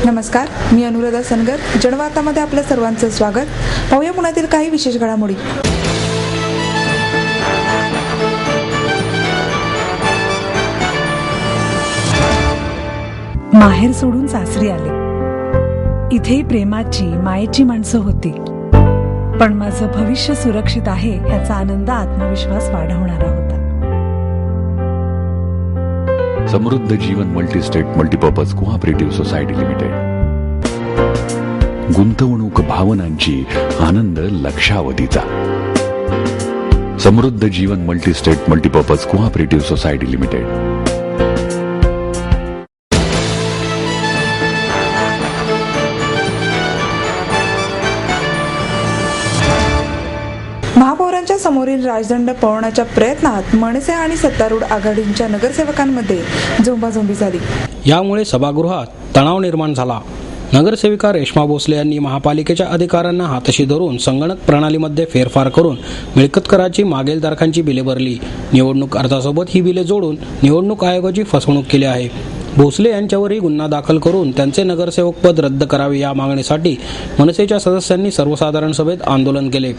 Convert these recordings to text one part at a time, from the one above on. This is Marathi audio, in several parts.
नमस्कार, मी अनुराधा सनगर. जनवार्तामध्ये आपल्या सर्वांचं स्वागत. पाहूया पुण्यातील काही विशेष घडामोडी. माहेर सोडून सासरी आले. इथेही प्रेमाची मायेची माणसं होती, पण माझं भविष्य सुरक्षित आहे याचा आनंद आत्मविश्वास वाढवणारा होता. Samruddha Jeevan multistate multipurpose cooperative society limited. गुंतवणूक भावनांची, आनंद लक्षावधीचा. Samruddha Jeevan multistate multipurpose cooperative society limited. महापौरांच्या समोरील राजदंड पळवण्याच्या प्रयत्नात मनसे आणि सत्तारूढ आघाडीच्या नगरसेवकांमध्ये झोंबाझोंबी झाली. यामुळे सभागृहात तणाव निर्माण झाला. नगरसेविका रेश्मा भोसले यांनी महापालिकेच्या अधिकाऱ्यांना हाताशी धरून संगणक प्रणालीमध्ये फेरफार करून मिळकत कराची मागील तारखांची बिले भरली. निवडणूक अर्जासोबत ही बिले जोडून निवडणूक आयोगाची फसवणूक केली आहे. भोसले यांच्यावरही गुन्हा दाखल करून त्यांचे नगरसेवक पद रद्द करावे या मागणीसाठी मनसेच्या सदस्यांनी सर्वसाधारण सभेत आंदोलन केले.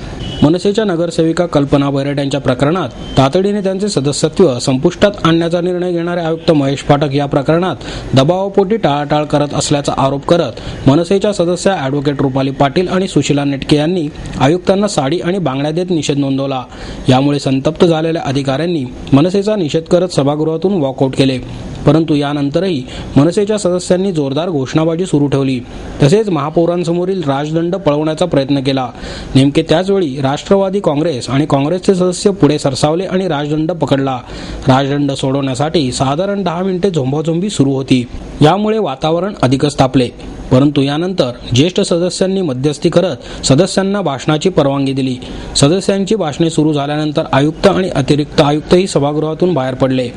मनसेच्या नगरसेविका कल्पना बैरट यांच्या प्रकरणात तातडीने त्यांचे सदस्यत्व संपुष्टात आणण्याचा निर्णय घेणारे आयुक्त महेश पाठक या प्रकरणात दबावापोटी टाळाटाळ करत असल्याचा आरोप करत मनसेच्या सदस्या ॲडव्होकेट रुपाली पाटील आणि सुशीला नेटके यांनी आयुक्तांना साडी आणि बांगड्या देत निषेध नोंदवला. यामुळे संतप्त झालेल्या अधिकाऱ्यांनी मनसेचा निषेध करत सभागृहातून वॉकआउट केले. परंतु यानंतरही मनसेच्या सदस्यांनी जोरदार घोषणाबाजी सुरू ठेवली. तसेच महापौरांसमोरील राजदंड पळवण्याचा प्रयत्न केला. नेमके त्याचवेळी राष्ट्रवादी काँग्रेस आणि काँग्रेसचे सदस्य पुढे सरसावले आणि राजदंड पकडला. राजदंड सोडवण्यासाठी साधारण 10 मिनिटे झोंबाझोंबी सुरू होती. यामुळे वातावरण अधिकच तापले. परंतु यानंतर ज्येष्ठ सदस्यांनी मध्यस्थी करत सदस्यांना भाषणाची परवानगी दिली. सदस्यांची भाषणे सुरू झाल्यानंतर आयुक्त आणि अतिरिक्त आयुक्तही सभागृहातून बाहेर पडले.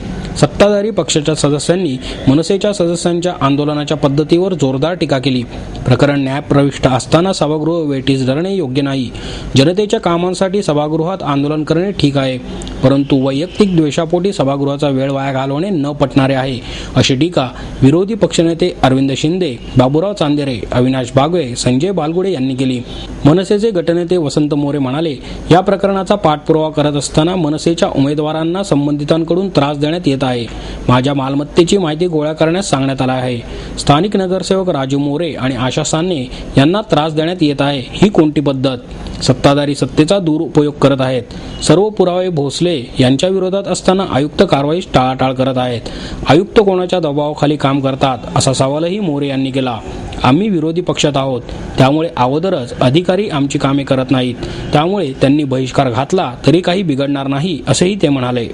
सत्ताधारी पक्षाच्या सदस्यांनी मनसेच्या सदस्यांच्या आंदोलनाच्या पद्धतीवर जोरदार टीका केली. प्रकरण न्यायप्रविष्ट असताना सभागृह वेठीस धरणे योग्य नाही. जनतेच्या कामांसाठी सभागृहात आंदोलन करणे ठीक आहे, परंतु वैयक्तिक द्वेषापोटी सभागृहाचा वेळ वाया घालवणे न पटणारे आहे, अशी टीका विरोधी पक्षनेते अरविंद शिंदे, बाबूराव चांदेरे, अविनाश बागवे, संजय बालगुडे यांनी केली. मनसेचे गटनेते वसंत मोरे म्हणाले, या प्रकरणाचा पाठपुरावा करत असताना मनसेच्या उमेदवारांना संबंधितांकडून त्रास देण्यात येत आहे. माझ्या मालमत्तेची माहिती गोळा करण्यास सांगण्यात आला आहे. स्थानिक नगरसेवक राजू मोरे आणि आशा साने यांना त्रास देण्यात येत आहे. ही कोणती पद्धत? सत्ताधारी सत्तेचा दुरुपयोग करत आहेत. सर्व पुरावे भोसले यांच्या विरोधात असताना आयुक्त कारवाईस टाळाटाळ करत आहेत. आयुक्त कोणाच्या दबावाखाली काम करतात, असा सवालही मोरे यांनी केला. आम्ही विरोधी पक्षात आहोत, त्यामुळे अगोदरच अधिकारी आमची कामे करत नाहीत, त्यामुळे त्यांनी बहिष्कार घातला तरी काही बिघडणार नाही, असेही ते म्हणाले.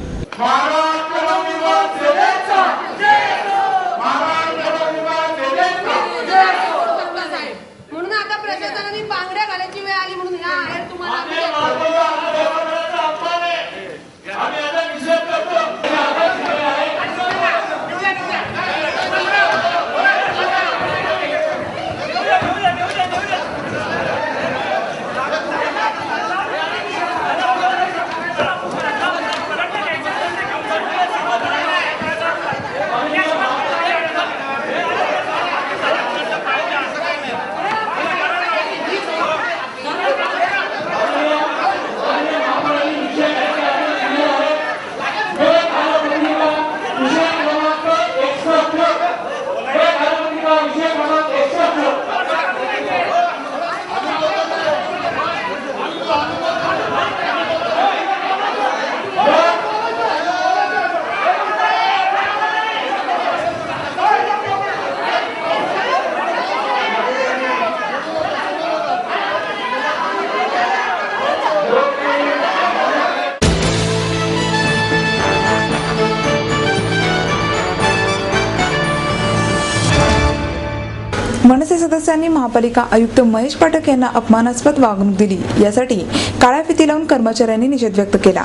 मनसे सदस्यांनी महापालिका आयुक्त महेश पाठक यांना अपमानास्पद वागणूक दिली. यासाठी काळ्या फिती लावून कर्मचाऱ्यांनी निषेध व्यक्त केला.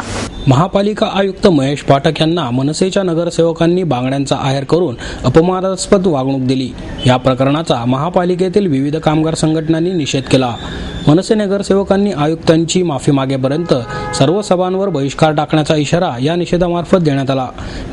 महापालिका आयुक्त महेश पाठक यांना मनसेच्या नगरसेवकांनी बांगड्यांचा आहेर करून अपमानास्पद वागणूक दिली. या प्रकरणाचा महापालिकेतील विविध कामगार संघटनांनी निषेध केला. मनसे नगरसेवकांनी आयुक्तांची माफी मागेपर्यंत सर्व सभांवर बहिष्कार टाकण्याचा इशारा या निषेधामार्फत देण्यात आला.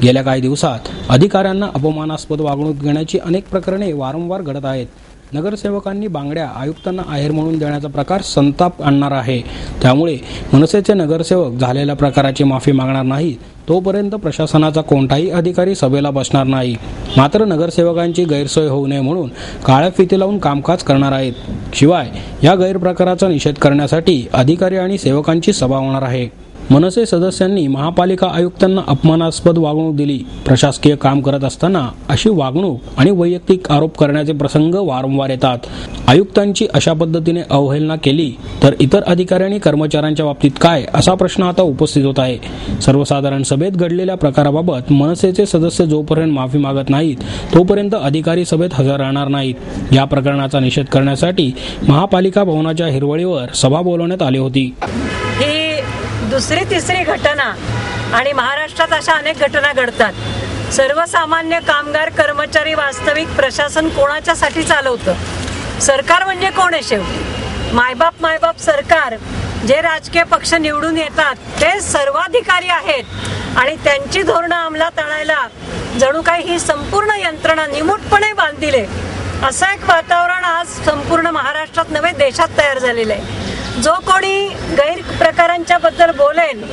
गेल्या काही दिवसात अधिकाऱ्यांना अपमानास्पद वागणूक देण्याची अनेक प्रकरणे वारंवार घडत आहेत. नगरसेवकांनी बांगड्या आयुक्तांना आहेर म्हणून देण्याचा प्रकार संताप आणणारा आहे. त्यामुळे मनसेचे नगरसेवक झालेल्या प्रकाराची माफी मागणार नाही तोपर्यंत प्रशासनाचा कोणताही अधिकारी सभेला बसणार नाही. मात्र नगरसेवकांची गैरसोय होऊ नये म्हणून काळ्या फिती लावून कामकाज करणार आहेत. शिवाय या गैरप्रकाराचा निषेध करण्यासाठी अधिकारी आणि सेवकांची सभा होणार आहे. मनसे सदस्यांनी महापालिका आयुक्तांना अपमानास्पद वागणूक दिली. प्रशासकीय काम करत असताना अशी वागणूक आणि वैयक्तिक आरोप करण्याचे प्रसंग वारंवार येतात. आयुक्तांची अशा पद्धतीने अवहेलना केली तर इतर अधिकारी आणि कर्मचाऱ्यांच्या बाबतीत काय, असा प्रश्न आता उपस्थित होत आहे. सर्वसाधारण सभेत घडलेल्या प्रकाराबाबत मनसेचे सदस्य जोपर्यंत माफी मागत नाहीत तोपर्यंत अधिकारी सभेत हजर राहणार नाहीत. या प्रकरणाचा निषेध करण्यासाठी महापालिका भवनाच्या हिरवळीवर सभा बोलवण्यात आली होती. दुसरी तिसरी घटना आणि महाराष्ट्रात अशा अनेक घटना घडतात. सर्वसामान्य कामगार कर्मचारी वास्तविक प्रशासन कोणाच्यासाठी चालवतं? सरकार म्हणजे कोण आहे शेवटी? मायबाप सरकार, जे राजकीय पक्ष निवडून येतात ते सर्वाधिकारी आहेत आणि त्यांची धोरणं अंमलात आणायला जणू काही ही संपूर्ण यंत्रणा निमूटपणे बांधलेली आहे. असं एक वातावरण आज संपूर्ण महाराष्ट्रात नव्हे देशात तयार झालेलं आहे. जो कोणी गैरप्रकारांच्या बद्दल बोलेल,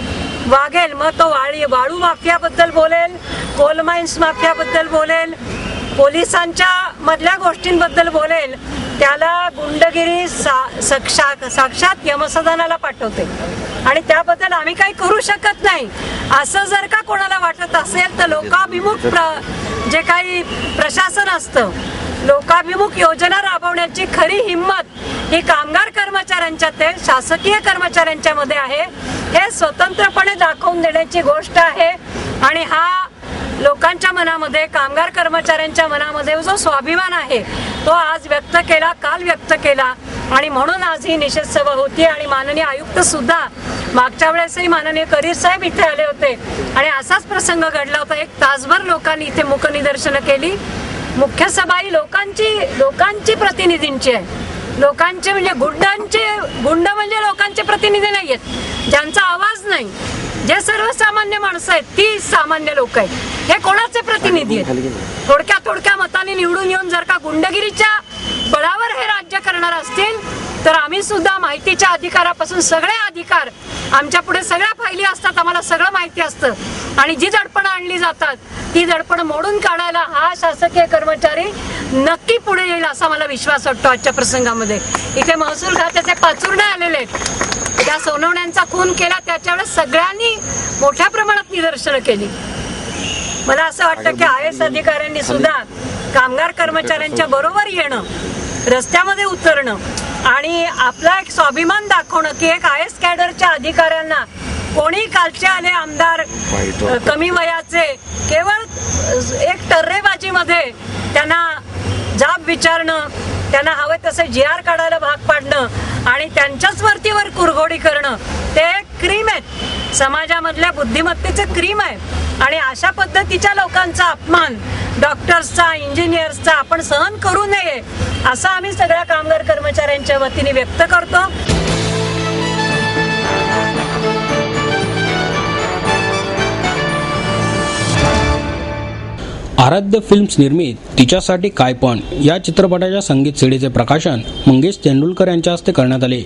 वागेल, मग तो वाळू माफियाबद्दल बोलेल, कोल माइन्स माफियाबद्दल बोलेल, पोलिसांच्या मधल्या गोष्टींबद्दल बोलेल, त्याला गुंडगिरी साक्षात यमसदनाला पाठवते आणि त्याबद्दल आम्ही काही करू शकत नाही असं जर का कोणाला वाटत असेल तर लोकाभिमुख जे काही प्रशासन असतं, लोकाभिमुख योजना राबवण्याची खरी हिंमत ही कामगार कर्मचाऱ्यांच्यात आहे, शासकीय कर्मचाऱ्यांच्या मध्ये आहे. हे स्वतंत्रपणे दाखवून देण्याची गोष्ट आहे आणि हा लोकांच्या मनामध्ये, कामगार कर्मचाऱ्यांच्या मनामध्ये जो स्वाभिमान आहे तो आज व्यक्त केला, काल व्यक्त केला आणि म्हणून आज ही निषेध सभा होती. आणि माननीय आयुक्त सुद्धा मागच्या वेळेसही माननीय करीर साहेब इथे आले होते आणि असाच प्रसंग घडला होता. 1 तासभर लोकांनी इथे मुकनिदर्शनं केली. मुख्य सभा ही लोकांची प्रतिनिधींची आहे. लोकांचे म्हणजे गुंड म्हणजे लोकांचे प्रतिनिधी नाही आहेत, ज्यांचा आवाज नाही, जे सर्वसामान्य माणसं आहेत ती सामान्य लोक आहेत. हे कोणाचे प्रतिनिधी आहेत? थोडक्या मताने निवडून येऊन जर का गुंडगिरीच्या बळावर हे राज्य करणार असतील तर आम्ही सुद्धा माहितीच्या अधिकारापासून सगळे अधिकार आमच्या पुढे सगळ्या फायली असतात, आम्हाला सगळं माहिती असतं आणि जी दडपणं आणली जातात ती दडपणं मोडून काढायला हा शासकीय कर्मचारी नक्की पुढे येईल असा मला विश्वास वाटतो. आजच्या प्रसंगामध्ये इथे महसूल खात्याचे पाचुरणे आलेले आहेत. त्या सोनवण्यांचा खून केला त्याच्या वेळेस सगळ्यांनी मोठ्या प्रमाणात निदर्शनं केली. मला असं वाटतं की IAS अधिकाऱ्यांनी सुद्धा कामगार कर्मचाऱ्यांच्या बरोबर येणं, रस्त्यामध्ये उतरणं आणि आपला एक स्वाभिमान दाखवणं की एक IAS कॅडरच्या अधिकाऱ्यांना कोणी कालचे आले आमदार कमी वयाचे केवळ एक टर्रेबाजीमध्ये त्यांना जाब विचारणं, त्यांना हवे तसे GR काढायला भाग पाडणं आणि त्यांच्याच वरतीवर कुरघोडी करणं ते क्रीम आहे, समाजामधल्या बुद्धिमत्तेचे क्रीम आहे. आणि अशा पद्धतीच्या लोकांचा अपमान डॉक्टर्सचा, इंजिनियर्सचा आपण सहन करू नये असं आम्ही सगळ्या कामगार कर्मचाऱ्यांच्या वतीने व्यक्त करतो. आराध्य फिल्म्स निर्मित तिच्यासाठी काय पण या चित्रपटाच्या संगीत सीडीचे प्रकाशन मंगेश तेंडुलकर यांच्या हस्ते करण्यात आले.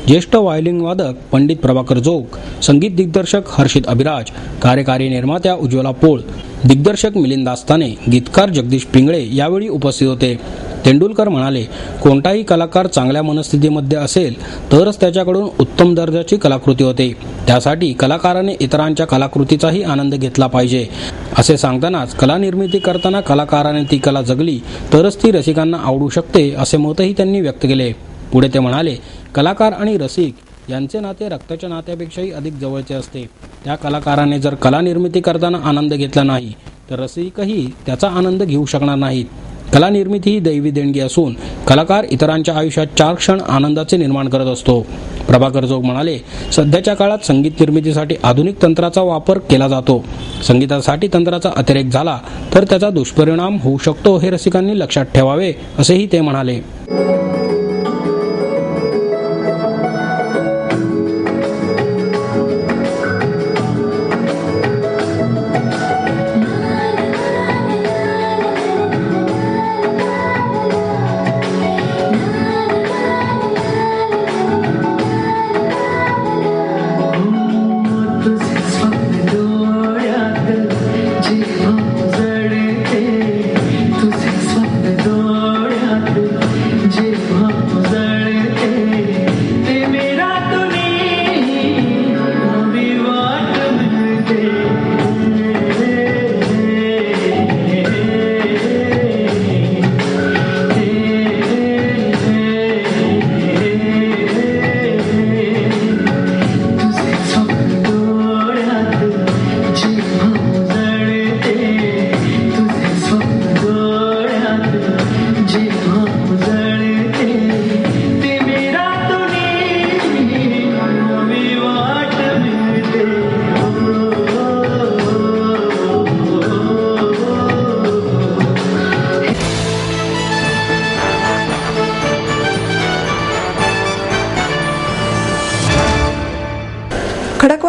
ज्येष्ठ व्हायोलिन वादक पंडित प्रभाकर जोग, संगीत दिग्दर्शक हर्षित अभिराज, कार्यकारी निर्मात्या उज्ज्वला पोळ, दिग्दर्शक मिलिंद दास्ताने, गीतकार जगदीश पिंगळे यावेळी उपस्थित होते. तेंडुलकर म्हणाले, कोणताही कलाकार चांगल्या मनस्थितीमध्ये असेल तरच त्याच्याकडून उत्तम दर्जाची कलाकृती होते. त्यासाठी कलाकाराने इतरांच्या कलाकृतीचाही आनंद घेतला पाहिजे. असे सांगतानाच कला निर्मिती करताना कलाकाराने ती कला जगली तरच ती रसिकांना आवडू शकते असे मतही त्यांनी व्यक्त केले. पुढे ते म्हणाले, कलाकार आणि रसिक यांचे नाते रक्ताच्या नात्यापेक्षाही अधिक जवळचे असते. त्या कलाकाराने जर कला निर्मिती करताना आनंद घेतला नाही तर रसिकही त्याचा आनंद घेऊ शकणार नाहीत. कला निर्मिती ही दैवी देणगी असून कलाकार इतरांच्या आयुष्यात 4 क्षण आनंदाचे निर्माण करत असतो. प्रभाकर जोग म्हणाले, सध्याच्या काळात संगीत निर्मितीसाठी आधुनिक तंत्राचा वापर केला जातो. संगीतासाठी तंत्राचा अतिरेक झाला तर त्याचा दुष्परिणाम होऊ शकतो हे रसिकांनी लक्षात ठेवावे असेही ते म्हणाले.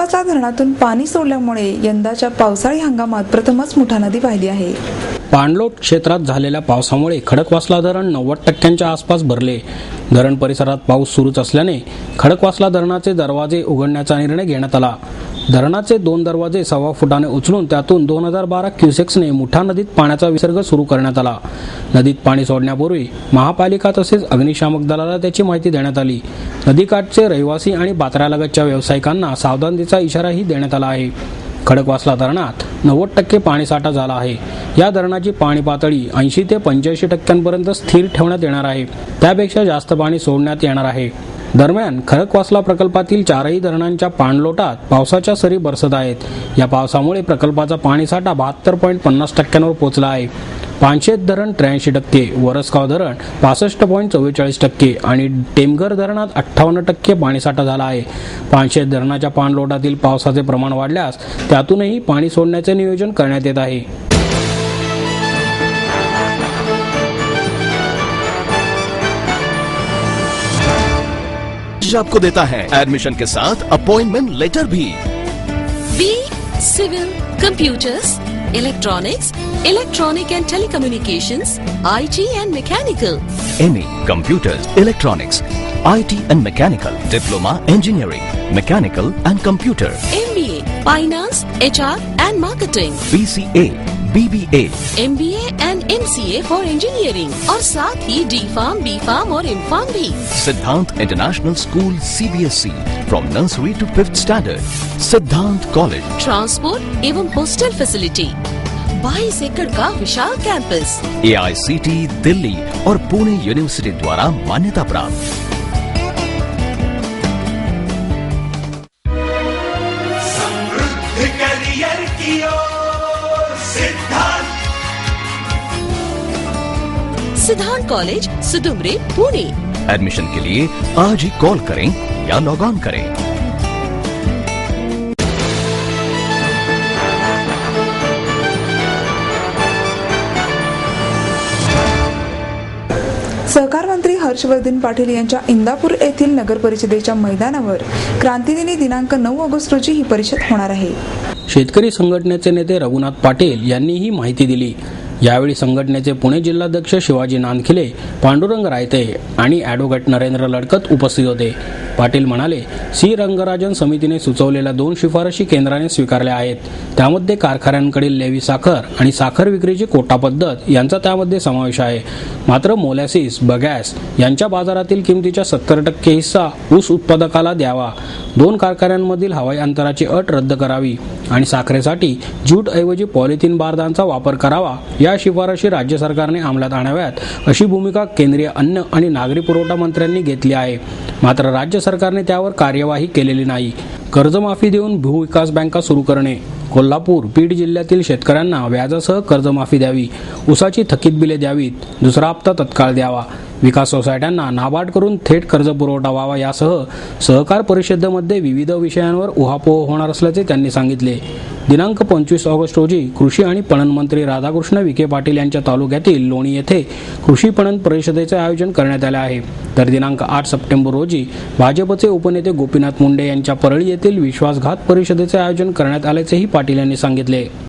खडकवासला धरणातून पाणी सोडल्यामुळे यंदाच्या पावसाळी हंगामात प्रथमच मुठा नदी वाहिली आहे. पाणलोट क्षेत्रात झालेल्या पावसामुळे खडकवासला धरण 90% आसपास भरले. धरण परिसरात पाऊस सुरूच असल्याने खडकवासला धरणाचे दरवाजे उघडण्याचा निर्णय घेण्यात आला. धरणाचे 2 दरवाजे 1.25 फुटाने उचलून त्यातून 2012 क्युसेक्सने मुठा नदीत पाण्याचा विसर्ग सुरू करण्यात आला. नदीत पाणी सोडण्यापूर्वी महापालिका तसेच अग्निशामक दलाला त्याची माहिती देण्यात आली. नदीकाठचे रहिवासी आणि बातऱ्यालगतच्या व्यावसायिकांना सावधानतेचा इशाराही देण्यात आला आहे. खडकवासला धरणात 90% पाणीसाठा झाला आहे. या धरणाची पाणी पातळी 80 ते 85% पर्यंत स्थिर ठेवण्यात येणार आहे. त्यापेक्षा जास्त पाणी सोडण्यात येणार आहे. दरम्यान खडकवासला प्रकल्पातील 4ही धरणांच्या पाणलोटात पावसाच्या सरी बरसत आहेत. या पावसामुळे प्रकल्पाचा पाणीसाठा 72.50% पोहोचला आहे. पानशेत धरण 83%, वरसगाव धरण 65.44% आणि टेमघर धरणात 58% पाणीसाठा झाला आहे. पानशेत धरणाच्या पाणलोटातील पावसाचे प्रमाण वाढल्यास त्यातूनही पाणी सोडण्याचे नियोजन करण्यात येत आहे. आपको देता है एडमिशन के साथ अपॉइंटमेंट लेटर भी. B civil, computers, electronics, electronic and telecommunications, IT and mechanical. MA Computers, Electronics, IT and Mechanical, Diploma Engineering, Mechanical and Computer, MBA Finance, HR and Marketing, BCA, BBA, MBA and MCA for Engineering और साथ ही D.Pharm, B.Pharm और M.Pharm भी. Siddhant International School CBSE from nursery to 5th standard, Siddhant College, transport एवं हॉस्टल फैसिलिटी, 22 एकड़ का विशाल कैंपस, AICT दिल्ली और पुणे यूनिवर्सिटी द्वारा मान्यता प्राप्त. सिद्धांत कॉलेज, सुदुमरे, पुणे. एडमिशन के लिए आज ही कॉल करें या लॉग ऑन करें. सहकार मंत्री हर्षवर्धन पाटील यांच्या इंदापूर येथील नगर परिषदेच्या मैदानावर क्रांतीदिनी दिनांक 9 ऑगस्ट रोजी ही परिषद होणार आहे. शेतकरी संघटनेचे नेते रघुनाथ पाटील यांनी ही माहिती दिली. यावेळी संघटनेचे पुणे जिल्हाध्यक्ष शिवाजी नांदखिले, पांडुरंग रायते आणि ॲडव्होकेट नरेंद्र लडकत उपस्थित होते. पाटील म्हणाले, सी रंगराजन समितीने सुचवलेल्या 2 शिफारशी केंद्राने स्वीकारल्या आहेत. त्यामध्ये कारखान्यांकडील लेवी साखर आणि साखर विक्रीची कोटा पद्धत यांचा त्यामध्ये समावेश आहे. मात्र मोलॅसिस, बगॅस यांच्या बाजारातील किमतीच्या 70% हिस्सा ऊस उत्पादकाला द्यावा. 2 कारखान्यांमधील हवाई अंतराची अट रद्द करावी आणि साखरेसाठी ज्यूटऐवजी पॉलिथिन बारदांचा वापर करावा. या शिफारशी राज्य सरकारने अंमलात आणाव्यात अशी भूमिका केंद्रीय अन्न आणि नागरी पुरवठा मंत्र्यांनी घेतली आहे. मात्र राज्य सरकारने त्यावर कार्यवाही केलेली नाही. कर्जमाफी देऊन भूविकास बँका सुरू करणे. कोल्हापूर, बीड जिल्ह्यातील शेतकऱ्यांना व्याजासह कर्जमाफी द्यावी. ऊसाची थकीत बिले द्यावीत. दुसरा हप्ता तत्काळ द्यावा. विकास सोसायट्यांना नाबार्ड करून थेट कर्ज पुरवठा व्हावा यासह सहकार परिषदेमध्ये विविध विषयांवर उहापोह होणार असल्याचे त्यांनी सांगितले. दिनांक 25 ऑगस्ट रोजी कृषी आणि पणन मंत्री राधाकृष्ण विखे पाटील यांच्या तालुक्यातील लोणी येथे कृषी पणन परिषदेचे आयोजन करण्यात आले आहे. तर दिनांक 8 सप्टेंबर रोजी भाजपचे उपनेते गोपीनाथ मुंडे यांच्या परळी येथील विश्वासघात परिषदेचे आयोजन करण्यात आल्याचेही पाटील यांनी सांगितले.